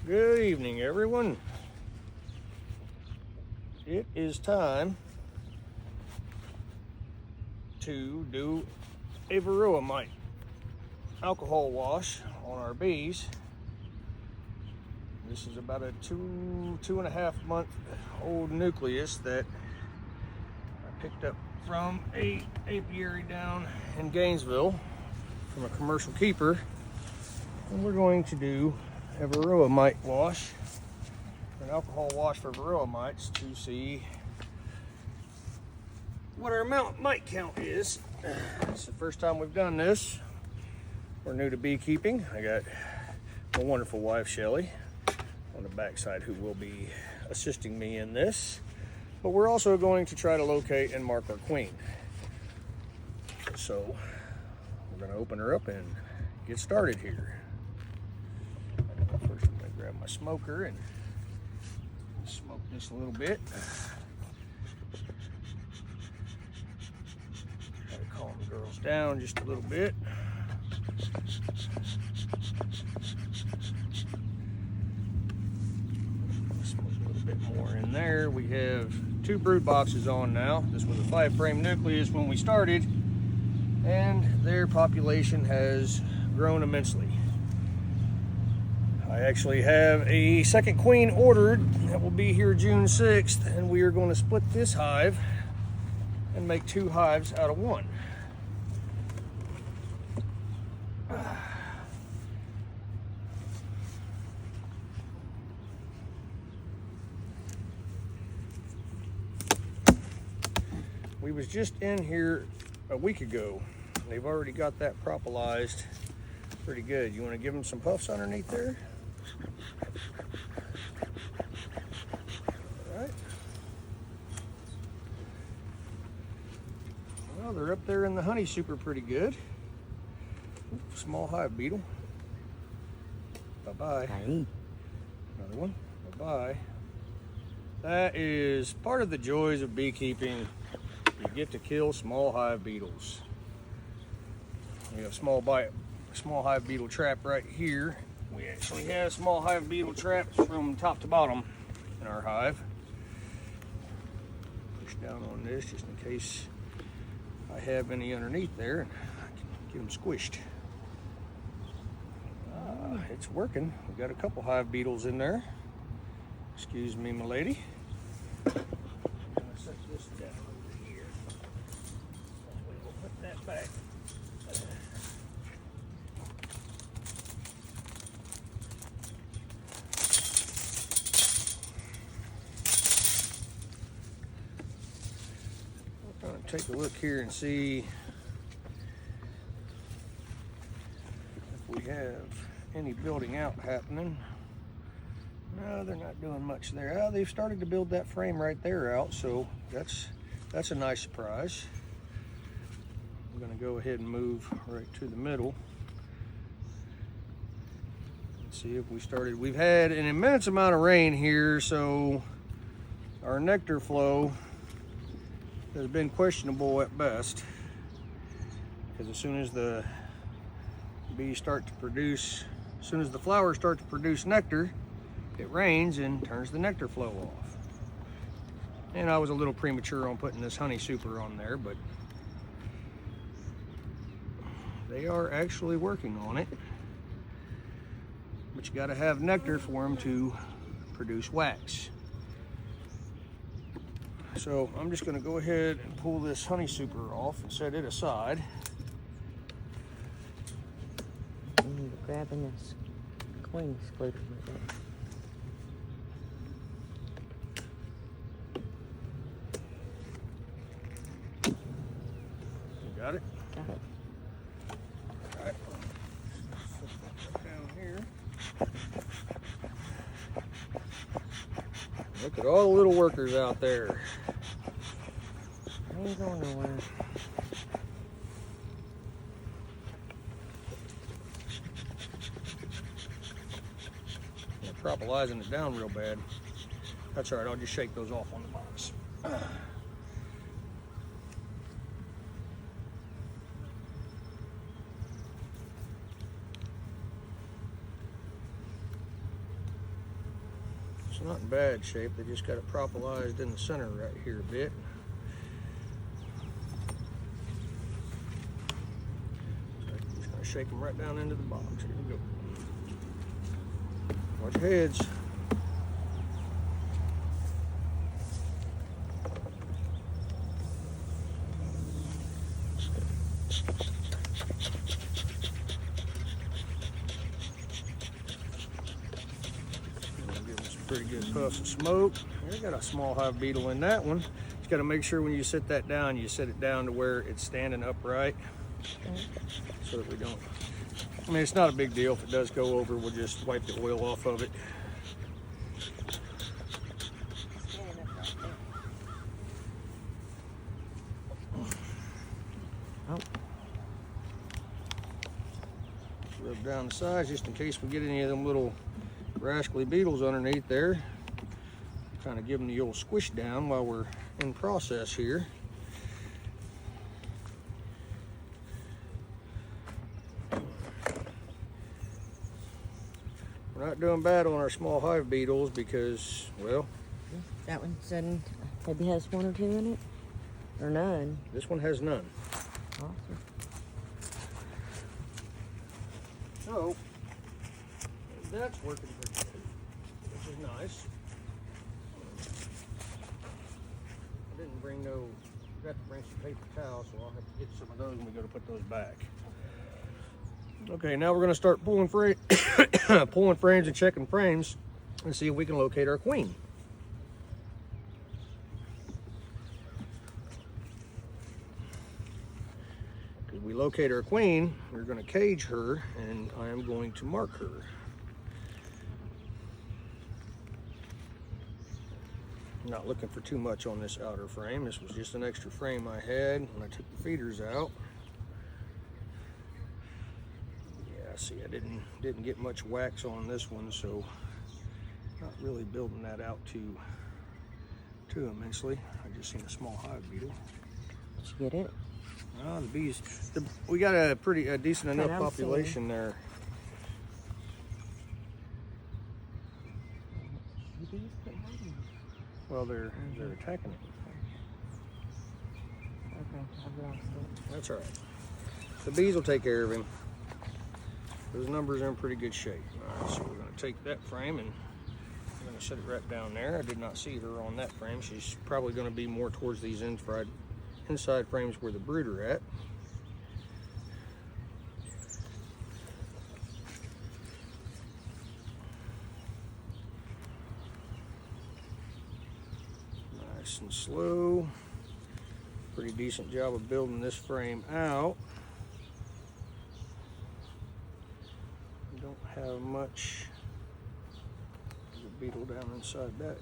Good evening, everyone. It is time to do a Varroa mite alcohol wash on our bees. This is about a two and a half month old nucleus that I picked up from a apiary down in Gainesville from a commercial keeper. And we're going to do a Varroa mite wash, an alcohol wash for Varroa mites, to see what our mite count is. It's the first time we've done this. We're new to beekeeping. I got my wonderful wife Shelly on the backside who will be assisting me in this, but we're also going to try to locate and mark our queen. So we're going to open her up and get started here. First, I'm going to grab my smoker and smoke this a little bit. Gotta calm the girls down just a little bit. Smoke a little bit more in there. We have 2 brood boxes on now. This was a 5-frame nucleus when we started, and their population has grown immensely. I actually have a second queen ordered that will be here June 6th, and we are going to split this hive and make 2 hives out of 1. We was just in here a week ago. They've already got that propolised pretty good. You want to give them some puffs underneath there? Alright. Well, they're up there in the honey super pretty good. Ooh, small hive beetle. Bye-bye. Another one. Bye-bye. That is part of the joys of beekeeping. You get to kill small hive beetles. We have small hive beetle trap right here. We actually have small hive beetle traps from top to bottom in our hive. Push down on this just in case I have any underneath there and I can get them squished. It's working. We've got a couple hive beetles in there. Excuse me, my lady. I'm gonna set this down over here. We'll put that back. Take a look here and see if we have any building out happening. No, they're not doing much there. Oh, they've started to build that frame right there out, so that's a nice surprise. I'm going to go ahead and move right to the middle. Let's see if we started. We've had an immense amount of rain here, so our nectar flow has been questionable at best, because as soon as the bees start to produce, as soon as the flowers start to produce nectar, it rains and turns the nectar flow off. And I was a little premature on putting this honey super on there, but they are actually working on it. But you got to have nectar for them to produce wax. So I'm just going to go ahead and pull this honey super off and set it aside. And you're grabbing this queen splitter with it. You got it? Got it. All right. Put that down here. Look at all the little workers out there. I ain't going nowhere. I'm propolising it down real bad. That's all right, I'll just shake those off on the box. It's not in bad shape. They just got it propolised in the center right here a bit. So I'm just going to shake them right down into the box. Here we go. Watch your heads. Give them some pretty good puffs of smoke. We got a small hive beetle in that one. Just got to make sure when you set that down, you set it down to where it's standing upright, so that we don't. I mean, it's not a big deal if it does go over. We'll just wipe the oil off of it. Oh. Rub down the sides just in case we get any of them little rascally beetles underneath there. Kind of give them the old squish down while we're in process here. We're not doing bad on our small hive beetles because, well, That one said maybe has 1 or 2 in it, or none. this one has none. Awesome. So, that's working pretty good, which is nice. I didn't bring no, forgot to bring some paper towels, so I'll have to get some of those when we go to put those back. Okay, now we're going to start pulling pulling frames and checking frames and see if we can locate our queen. Because we locate our queen, we're going to cage her, and I am going to mark her. I'm not looking for too much on this outer frame. This was just an extra frame I had when I took the feeders out. See, I didn't get much wax on this one, so not really building that out too immensely. I just seen a small hive beetle. Did you get it? Oh, the bees. We got a decent enough I'm population there. The bees quit hiding. Well, they're attacking it. Okay, I've lost it. That's all right. The bees will take care of him. Those numbers are in pretty good shape. All right, so we're going to take that frame and I'm going to set it right down there. I did not see her on that frame. She's probably going to be more towards these inside frames where the brood are at. Nice and slow. Pretty decent job of building this frame out. Don't have much. There's a beetle down inside that.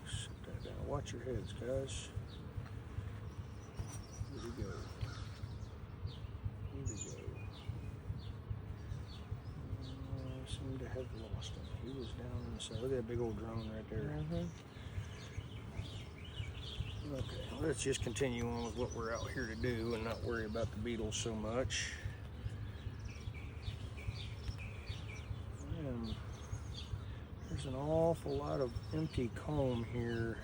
Set that down. Watch your heads, guys. Here we go. Here we go. I seem to have lost him. He was down inside. Look at that big old drone right there. Okay, let's just continue on with what we're out here to do and not worry about the beetles so much. There's an awful lot of empty comb here.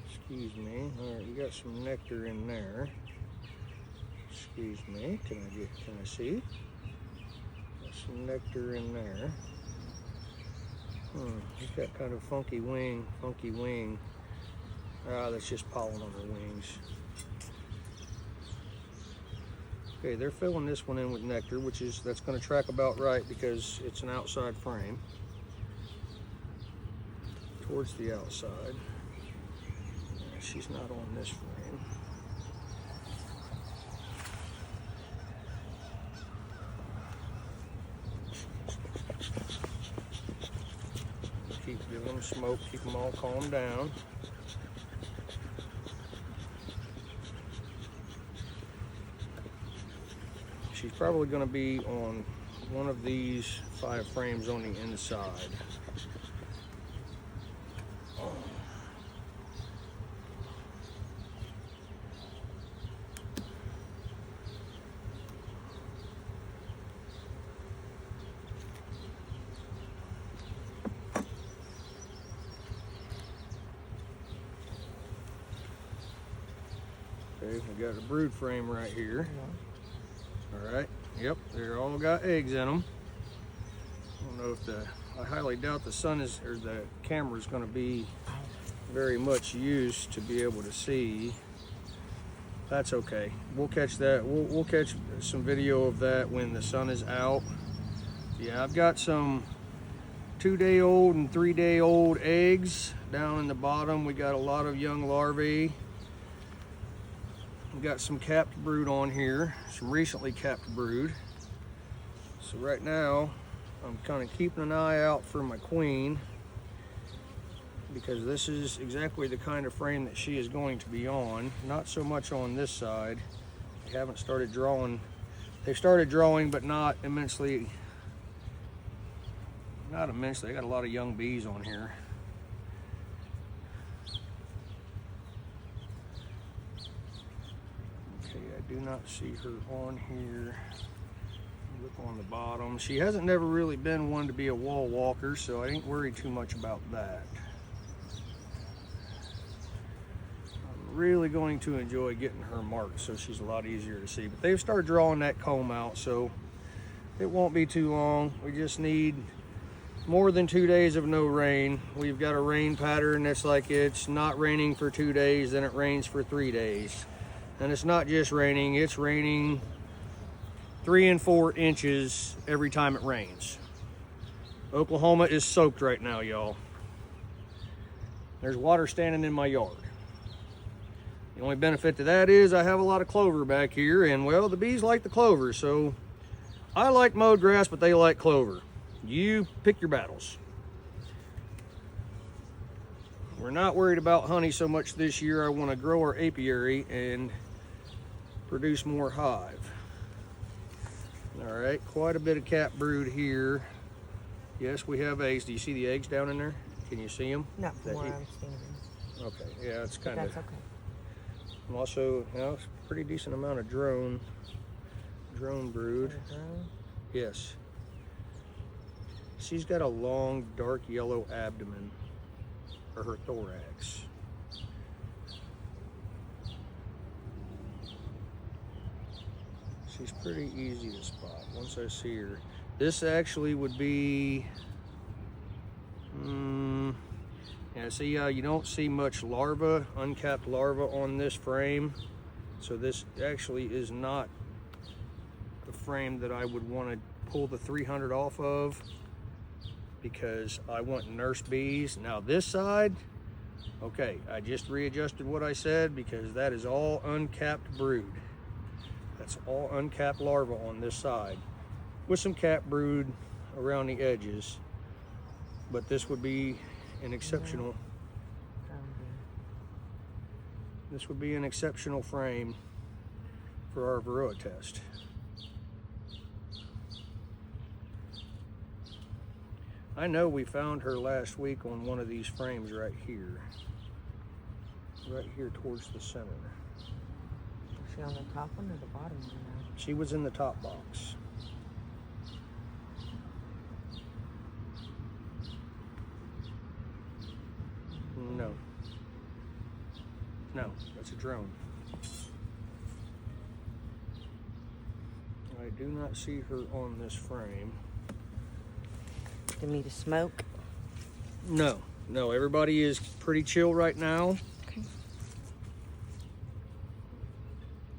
Excuse me. All right, you got some nectar in there. Excuse me. Can I see? Got some nectar in there. He's got kind of funky wing. That's just pollen on her wings. Okay, they're filling this one in with nectar, that's going to track about right because it's an outside frame. Towards the outside. She's not on this frame. Keep giving them smoke, keep them all calmed down. She's probably going to be on one of these 5 frames on the inside. Okay, we got the brood frame right here. Yeah. All right. Yep, they're all got eggs in them. I don't know if I highly doubt the sun is, or the camera is going to be very much used to be able to see. That's okay. We'll catch that. We'll catch some video of that when the sun is out. Yeah, I've got some 2-day-old and 3-day-old eggs down in the bottom. We got a lot of young larvae. We got some capped brood on here, some recently capped brood. So right now, I'm kind of keeping an eye out for my queen, because this is exactly the kind of frame that she is going to be on. Not so much on this side. They haven't started drawing. They've started drawing, but not immensely. Not immensely. I got a lot of young bees on here. Okay, I do not see her on here. Look on the bottom. She hasn't never really been one to be a wall walker, so I ain't worried too much about that. I'm really going to enjoy getting her marked so she's a lot easier to see. But they've started drawing that comb out, so it won't be too long. We just need more than 2 days of no rain. We've got a rain pattern that's like it's not raining for 2 days, then it rains for 3 days. And it's not just raining, it's raining 3 and 4 inches every time it rains. Oklahoma is soaked right now, y'all. There's water standing in my yard. The only benefit to that is I have a lot of clover back here, and well, the bees like the clover, so I like mowed grass, but they like clover. You pick your battles. We're not worried about honey so much this year. I want to grow our apiary and produce more hive. All right, quite a bit of capped brood here. Yes, we have eggs. Do you see the eggs down in there? Can you see them? Not from where I'm standing. Okay, yeah, it's kind of. That's okay. I'm also, it's a pretty decent amount of drone brood. Yes. She's got a long, dark yellow abdomen, or her thorax. She's pretty easy to spot once I see her. This actually would be, yeah, see, you don't see much larva, uncapped larva on this frame. So this actually is not the frame that I would want to pull the 300 off of, because I want nurse bees. Now this side, okay, I just readjusted what I said, because that is all uncapped brood. That's all uncapped larva on this side, with some capped brood around the edges. But this would be an exceptional, this would be an exceptional frame for our Varroa test. I know we found her last week on one of these frames right here towards the center. Is she on the top one or the bottom one now? She was in the top box. No. No, that's a drone. I do not see her on this frame. Do you need to smoke? No, everybody is pretty chill right now. Okay.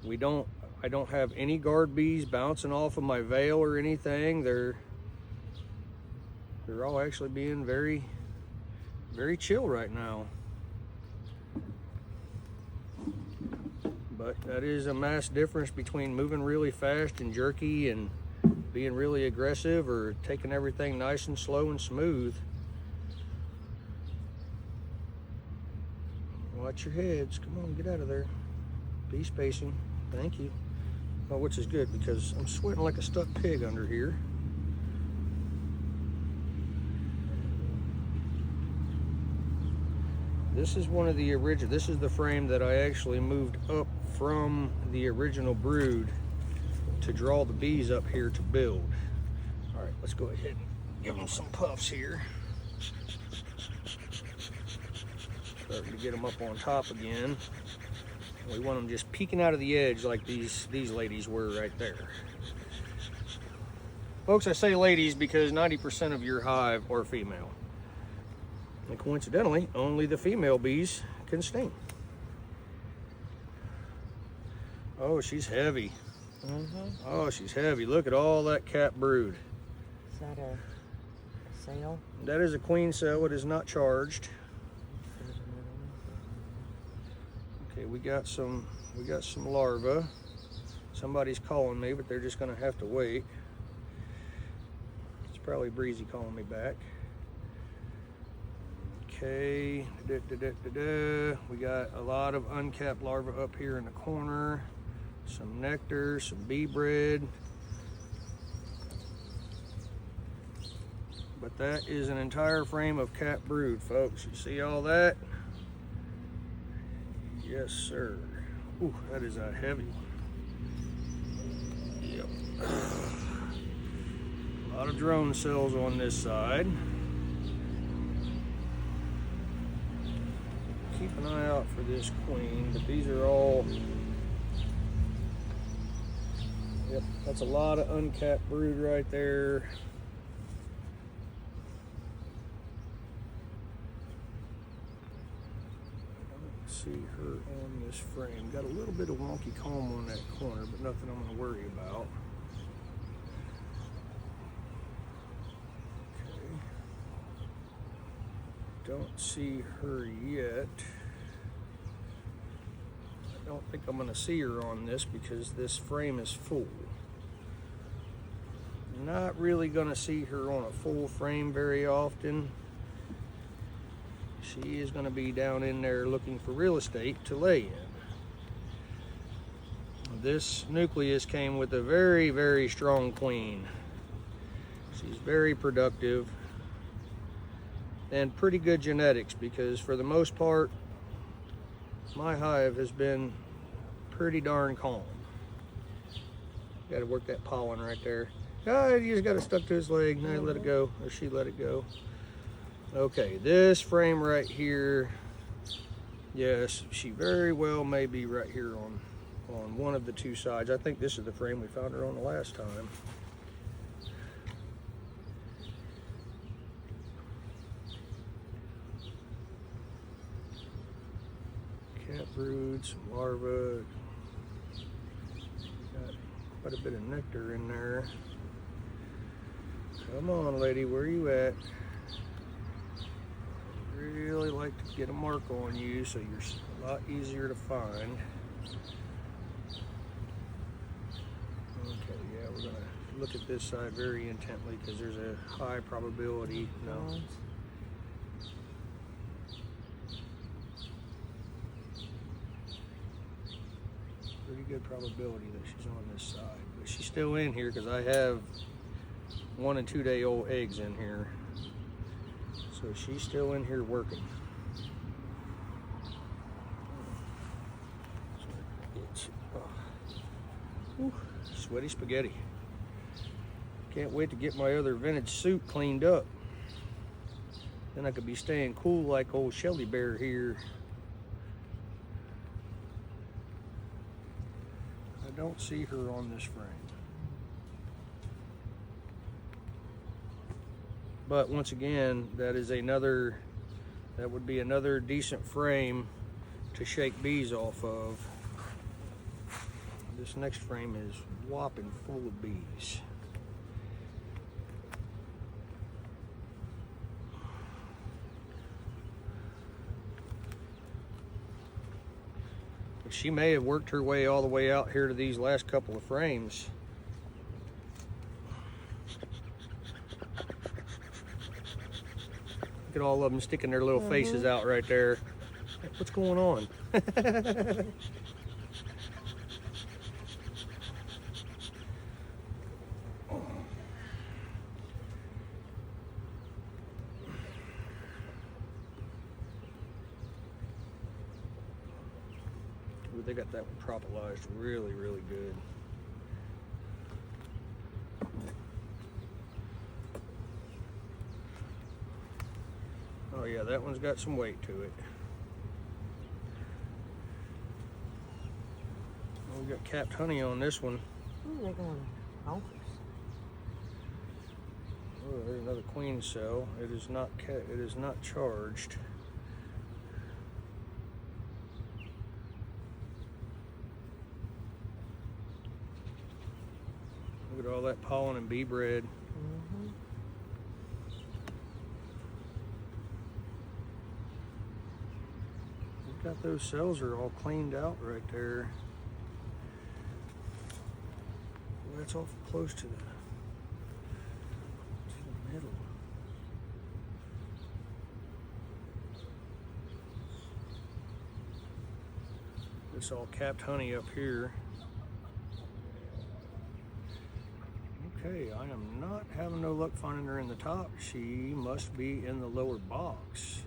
I don't have any guard bees bouncing off of my veil or anything. They're all actually being very, very chill right now. But that is a mass difference between moving really fast and jerky and being really aggressive, or taking everything nice and slow and smooth. Watch your heads. Come on, get out of there. Bee spacing. Thank you. Well, which is good, because I'm sweating like a stuck pig under here. This is one of the original. This is the frame that I actually moved up from the original brood to draw the bees up here to build. All right, let's go ahead and give them some puffs here. Starting to get them up on top again. We want them just peeking out of the edge like these ladies were right there. Folks, I say ladies because 90% of your hive are female. And coincidentally, only the female bees can sting. Oh, she's heavy. Oh, she's heavy. Look at all that capped brood. Is that a cell? That is a queen cell. It is not charged. Okay, we got some larvae. Somebody's calling me, but they're just gonna have to wait. It's probably Breezy calling me back. Okay, we got a lot of uncapped larvae up here in the corner. Some nectar, some bee bread. But that is an entire frame of capped brood, folks. You see all that? Yes, sir. Ooh, that is a heavy one. Yep. A lot of drone cells on this side. Keep an eye out for this queen, but these are all, yep, that's a lot of uncapped brood right there. See her on this frame. Got a little bit of wonky comb on that corner, but nothing I'm going to worry about. Okay. Don't see her yet. I don't think I'm going to see her on this because this frame is full. Not really going to see her on a full frame very often. She is going to be down in there looking for real estate to lay in. This nucleus came with a very, very strong queen. She's very productive and pretty good genetics because for the most part, my hive has been pretty darn calm. Got to work that pollen right there. Oh, he just got it stuck to his leg. Now let it go, or she let it go. Okay, this frame right here, yes, she very well may be right here on one of the two sides. I think this is the frame we found her on the last time. Cat brood, some larvae, got quite a bit of nectar in there. Come on, lady, where you at? Really like to get a mark on you so you're a lot easier to find. Okay, yeah, we're gonna look at this side very intently because there's a high probability. No. Pretty good probability that she's on this side, but she's still in here because I have 1 and 2 day old eggs in here. So she's still in here working. Ooh, sweaty spaghetti. Can't wait to get my other vintage suit cleaned up. Then I could be staying cool like old Shelly Bear here. I don't see her on this frame. But once again, that would be another decent frame to shake bees off of. This next frame is whopping full of bees. She may have worked her way all the way out here to these last couple of frames. Look at all of them sticking their little faces out right there. What's going on? Ooh, they got that one tropicalized really, really good. Oh yeah, that one's got some weight to it. We got capped honey on this one. Ooh, they're going bonkers. Oh, there's another queen cell. It is not it is not charged. Look at all that pollen and bee bread. Mm-hmm. Look at those cells are all cleaned out right there. Well, that's awful close to the middle. It's all capped honey up here. Okay, I am not having no luck finding her in the top. She must be in the lower box.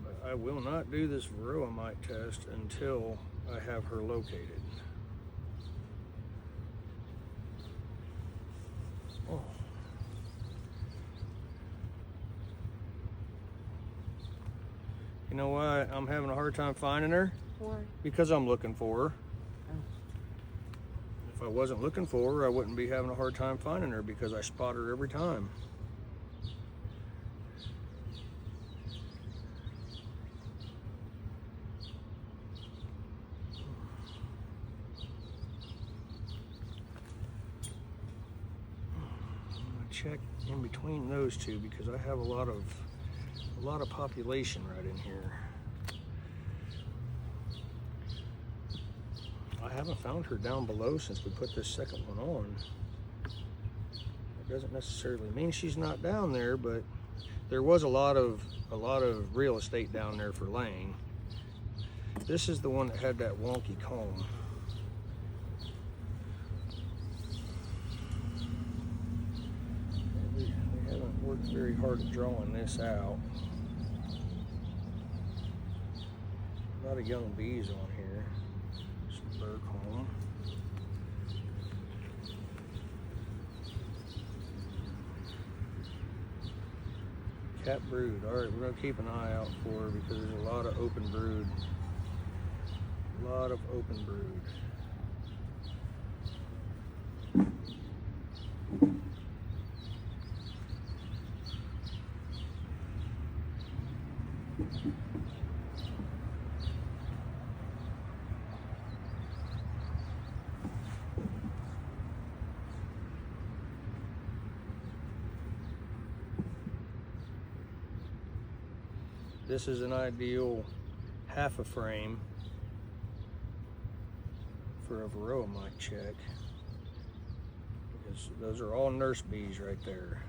But I will not do this varroa mite test until I have her located. Oh. You know why I'm having a hard time finding her? Why? Because I'm looking for her. Oh. If I wasn't looking for her, I wouldn't be having a hard time finding her because I spot her every time. I'm gonna check in between those two because I have a lot of population right in here. I haven't found her down below since we put this second one on. It doesn't necessarily mean she's not down there, but there was a lot of real estate down there for laying. This is the one that had that wonky comb. We haven't worked very hard at drawing this out. A lot of young bees on here. Some bird comb. Cat brood. All right, we're gonna keep an eye out for her because there's a lot of open brood. A lot of open brood. This is an ideal half a frame for a varroa mite check because those are all nurse bees right there.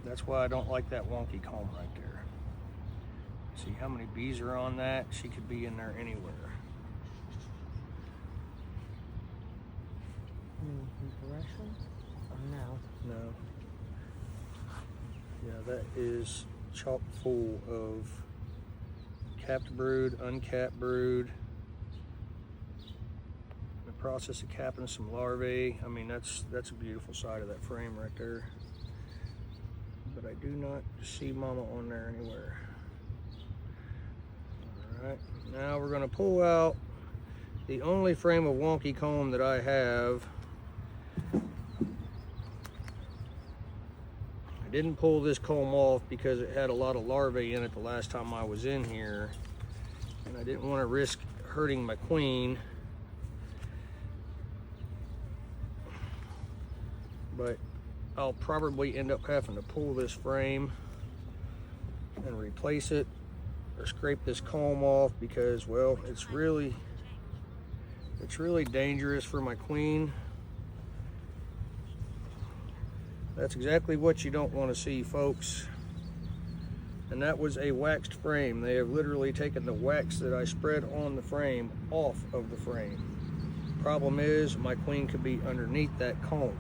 That's why I don't like that wonky comb right there. See how many bees are on that? She could be in there anywhere. Compression? Oh no. No. Yeah, that is chock full of capped brood, uncapped brood. In the process of capping some larvae. I mean, that's a beautiful side of that frame right there. But I do not see mama on there anywhere. All right, now we're gonna pull out the only frame of wonky comb that I have. I didn't pull this comb off because it had a lot of larvae in it the last time I was in here, and I didn't want to risk hurting my queen. But I'll probably end up having to pull this frame and replace it or scrape this comb off because, well, it's really dangerous for my queen. That's exactly what you don't want to see, folks. And that was a waxed frame. They have literally taken the wax that I spread on the frame off of the frame. Problem is, my queen could be underneath that comb.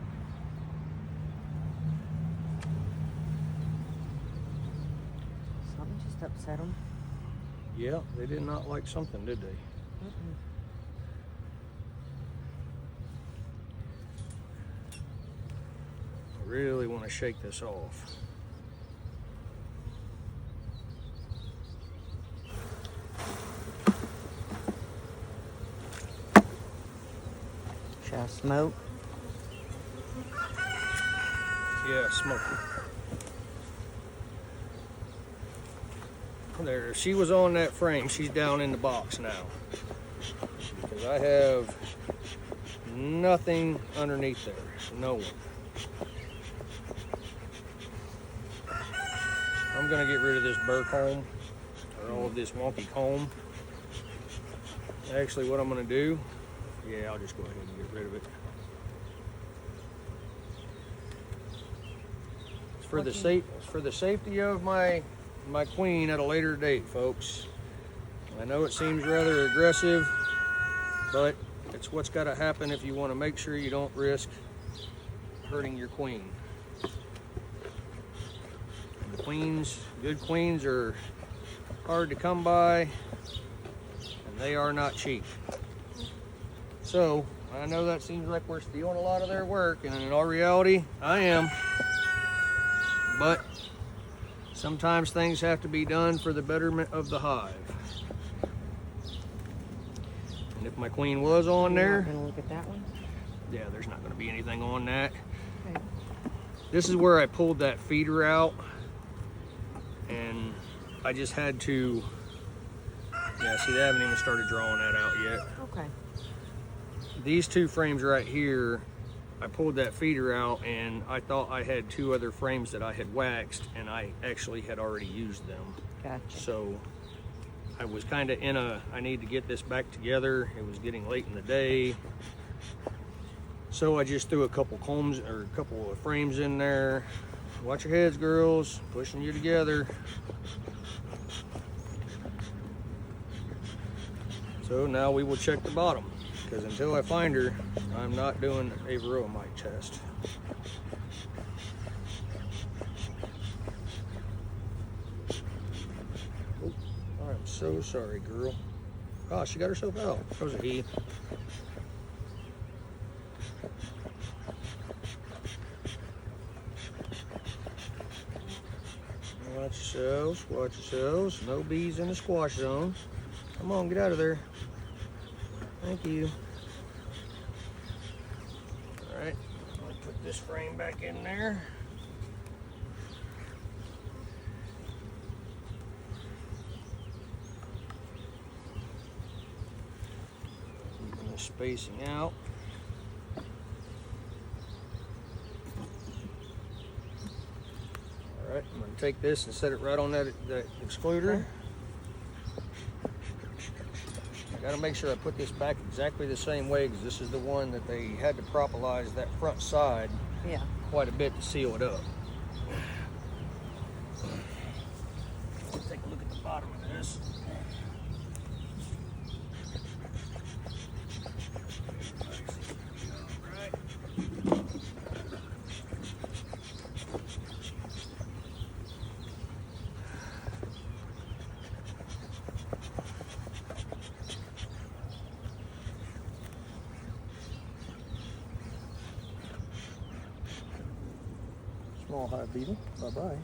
Something just upset them. Yeah, they did not like something, did they? Mm-mm. I really want to shake this off. Shall I smoke? Yeah, smoke. There, she was on that frame. She's down in the box now. Because I have nothing underneath there. No one. I'm gonna get rid of this burr comb, or all of this wonky comb. Actually, what I'm gonna do, yeah, I'll just go ahead and get rid of it. It's for the safety of my queen at a later date, folks. I know it seems rather aggressive, but it's what's got to happen if you want to make sure you don't risk hurting your queen. And the queens, good queens, are hard to come by, and they are not cheap. So I know that seems like we're stealing a lot of their work, and in all reality, I am. But sometimes things have to be done for the betterment of the hive. And if my queen was on there, You're not gonna look at that one? yeah, there's not going to be anything on that. Okay. This is where I pulled that feeder out, and I just had to, yeah, see, they haven't even started drawing that out yet. Okay. These two frames right here, I pulled that feeder out, and I thought I had two other frames that I had waxed, and I actually had already used them. Gotcha. So I was kind of in a, I need to get this back together. It was getting late in the day. So I just threw a couple combs, or a couple of frames in there. Watch your heads, girls, pushing you together. So now we will check the bottom, because until I find her, I'm not doing a varroa mite test. Oh, I'm so sorry, girl. Oh, she got herself out. That was a he. Watch yourselves, watch yourselves. No bees in the squash zone. Come on, get out of there. Thank you. All right, I'm gonna put this frame back in there. Keeping the spacing out. All right, I'm gonna take this and set it right on that excluder. I gotta make sure I put this back exactly the same way, because this is the one that they had to propolize that front side Yeah. quite a bit to seal it up. Let's take a look at the bottom of this. Small hive beetle, bye-bye.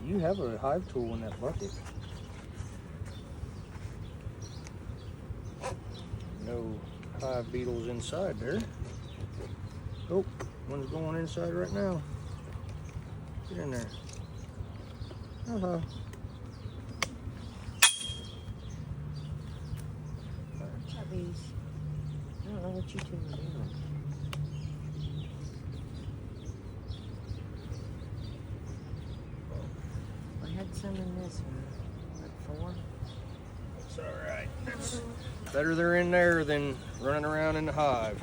You have a hive tool in that bucket. No hive beetles inside there. Oh, one's going inside right now. Get in there. Uh-huh. Chubbies. I don't know what you two are doing. I had some in this one. Like 4. It's all right. It's better they're in there than running around in the hive.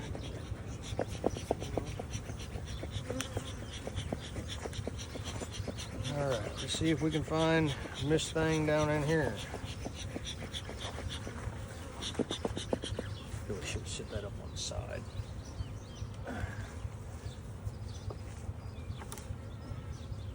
All right, let's see if we can find Miss Thing down in here.